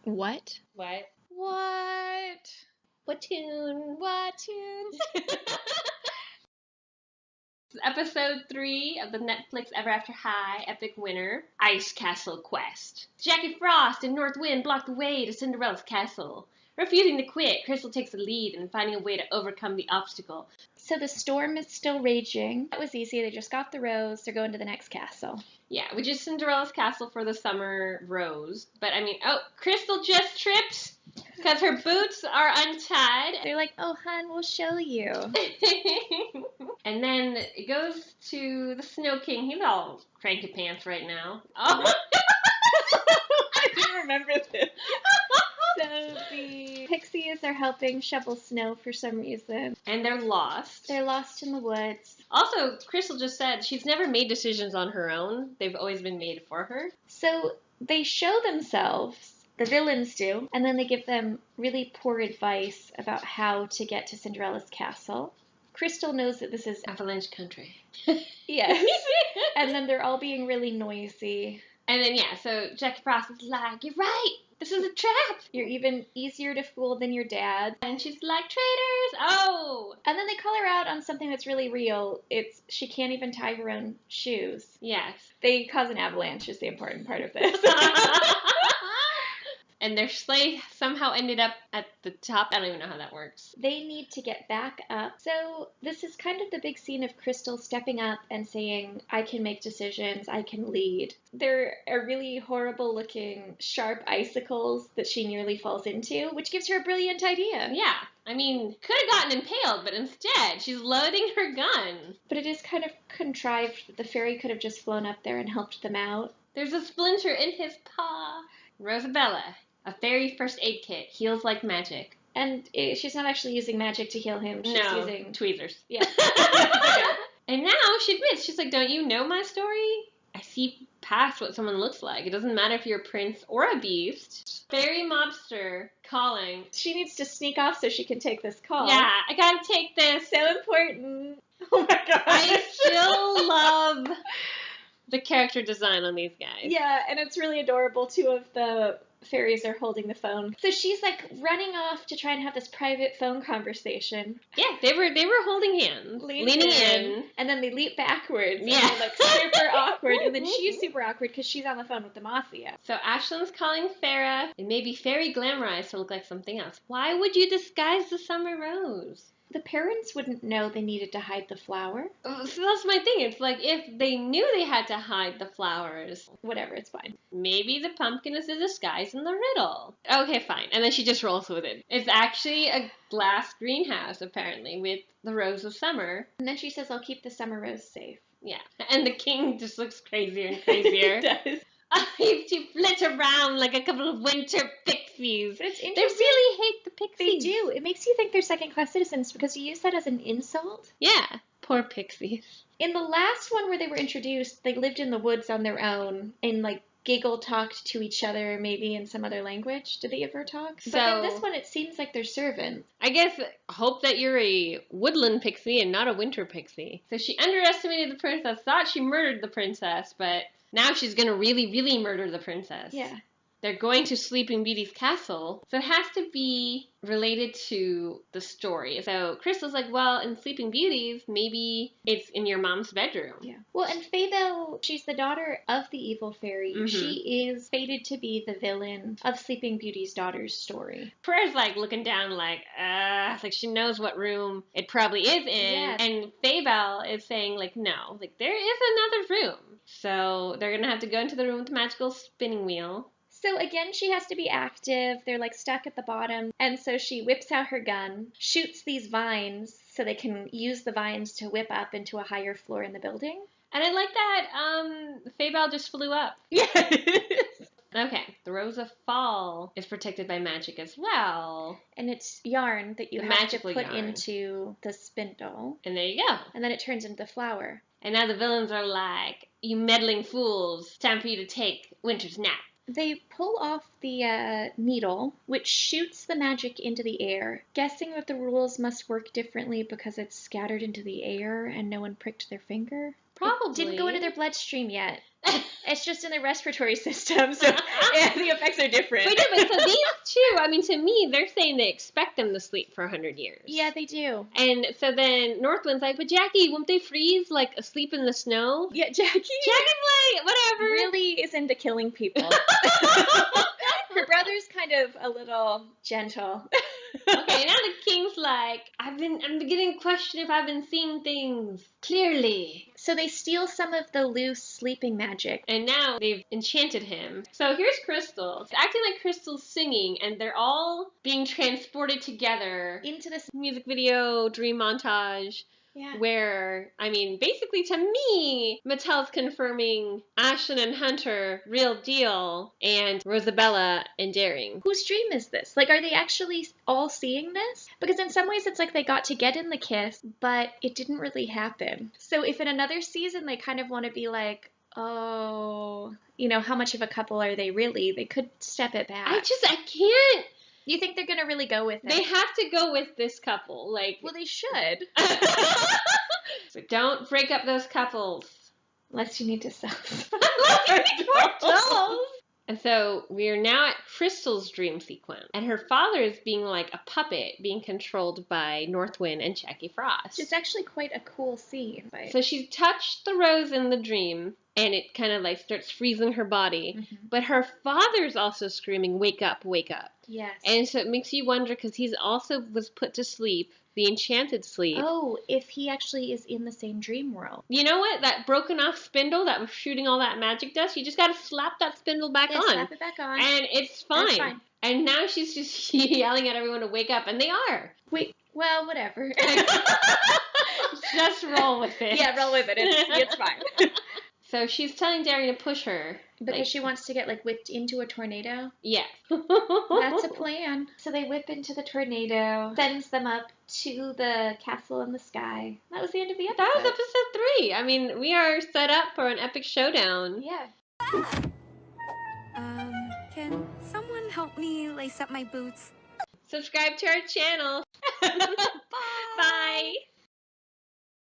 What? What? What? Whatoon. Whatoons? Episode 3 of the Netflix Ever After High epic winner, Ice Castle Quest. Jackie Frost and North Wind block the way to Cinderella's castle. Refusing to quit, Crystal takes the lead in finding a way to overcome the obstacle. So the storm is still raging. That was easy. They just got the rose. They're going to the next castle. Yeah, which is Cinderella's castle for the summer rose. But Crystal just tripped because her boots are untied. They're like, oh, hun, we'll show you. And then it goes to the Snow King. He's all cranky pants right now. Oh. I didn't remember this. So the pixies are helping shovel snow for some reason. And they're lost. They're lost in the woods. Also, Crystal just said she's never made decisions on her own. They've always been made for her. So they show themselves, the villains do, and then they give them really poor advice about how to get to Cinderella's castle. Crystal knows that this is Avalanche Country. Yes. And then they're all being really noisy. And then, so Jackie Frost is like, you're right. This is a trap. You're even easier to fool than your dad. And she's like, traitors. Oh. And then they call her out on something that's really real. It's she can't even tie her own shoes. Yes. They cause an avalanche is the important part of this. And their sleigh somehow ended up at the top. I don't even know how that works. They need to get back up. So this is kind of the big scene of Crystal stepping up and saying, I can make decisions, I can lead. There are really horrible looking sharp icicles that she nearly falls into, which gives her a brilliant idea. Yeah. I mean, could have gotten impaled, but instead she's loading her gun. But it is kind of contrived that the fairy could have just flown up there and helped them out. There's a splinter in his paw. Rosabella. A fairy first aid kit. Heals like magic. And she's not actually using magic to heal him. She's using tweezers. Yeah. And now she admits, she's like, don't you know my story? I see past what someone looks like. It doesn't matter if you're a prince or a beast. Fairy mobster calling. She needs to sneak off so she can take this call. Yeah, I gotta take this. So important. Oh my god. I still love the character design on these guys. Yeah, and it's really adorable. Two of the fairies are holding the phone. So she's like running off to try and have this private phone conversation. Yeah, they were holding hands. Leaning in. And then they leap backwards. Yeah. And they're like super awkward. And then she's super awkward because she's on the phone with Demacia. So Ashlyn's calling Farah. It may be fairy glamorized to look like something else. Why would you disguise the summer rose? The parents wouldn't know they needed to hide the flower. So that's my thing. It's like, if they knew they had to hide the flowers. Whatever, it's fine. Maybe the pumpkin is a disguise in the riddle. Okay, fine. And then she just rolls with it. It's actually a glass greenhouse, apparently, with the rose of summer. And then she says, I'll keep the summer rose safe. Yeah. And the king just looks crazier and crazier. It does. You flit around like a couple of winter pixies. But it's interesting. They really hate the pixies. They do. It makes you think they're second-class citizens because you use that as an insult. Yeah. Poor pixies. In the last one where they were introduced, they lived in the woods on their own and, like, giggle talked to each other maybe in some other language. Did they ever talk? So, but in this one, it seems like they're servants. I guess hope that you're a woodland pixie and not a winter pixie. So she underestimated the princess, thought she murdered the princess, but now she's going to really, really murder the princess. Yeah. They're going to Sleeping Beauty's castle, so it has to be related to the story. So Crystal's like, well, in Sleeping Beauty's, maybe it's in your mom's bedroom. Yeah. Well, and Fabel, she's the daughter of the evil fairy. Mm-hmm. She is fated to be the villain of Sleeping Beauty's daughter's story. Prair's like looking down like she knows what room it probably is in. Yes. And Fabel is saying like, no, like there is another room. So they're going to have to go into the room with the magical spinning wheel. So again, she has to be active. They're like stuck at the bottom. And so she whips out her gun, shoots these vines so they can use the vines to whip up into a higher floor in the building. And I like that Fabel just flew up. Yes. Okay, the Rose of Fall is protected by magic as well. And it's yarn that you have to put into the spindle. And there you go. And then it turns into the flower. And now the villains are like, you meddling fools, it's time for you to take winter's nap. They pull off the needle, which shoots the magic into the air, guessing that the rules must work differently because it's scattered into the air and no one pricked their finger. Probably. It didn't go into their bloodstream yet. It's just in the respiratory system, so yeah, the effects are different. But so these two, I mean, to me, they're saying they expect them to sleep for 100 years. Yeah, they do. And so then Northwind's like, but Jackie, won't they freeze, like, asleep in the snow? Yeah, Jackie's like, whatever. Really is into killing people. Her brother's kind of a little gentle. Okay, now the king's like, I'm beginning to question if I've been seeing things clearly. So they steal some of the loose sleeping magic. And now they've enchanted him. So here's Crystal. It's acting like Crystal's singing, and they're all being transported together Into this music video, dream montage. Yeah. Where, I mean, basically to me, Mattel's confirming Ashlyn and Hunter, real deal, and Rosabella and Daring. Whose dream is this? Like, are they actually all seeing this? Because in some ways it's like they got to get in the kiss, but it didn't really happen. So if in another season they kind of want to be like, oh, you know, how much of a couple are they really? They could step it back. I can't. You think they're going to really go with it? They have to go with this couple. Like, well, they should. So don't break up those couples. Unless you need to sell dolls. And so we are now at Crystal's dream sequence. And her father is being like a puppet being controlled by Northwind and Jackie Frost. It's actually quite a cool scene. But... So she's touched the rose in the dream. And it kind of like starts freezing her body. Mm-hmm. But her father's also screaming, wake up, wake up. Yes. And so it makes you wonder, because he's also was put to sleep, the enchanted sleep. Oh, if he actually is in the same dream world. You know what? That broken off spindle that was shooting all that magic dust, you just got to slap that spindle back on. Slap it back on. And it's fine. That's fine. And now she's just yelling at everyone to wake up, and they are. Wait, well, whatever. Just roll with it. Yeah, roll with it. It's fine. So she's telling Daring to push her. Because she wants to get, like, whipped into a tornado? Yeah. That's a plan. So they whip into the tornado, sends them up to the castle in the sky. That was the end of the episode. That was episode 3. I mean, we are set up for an epic showdown. Yeah. Can someone help me lace up my boots? Subscribe to our channel. Bye. Bye.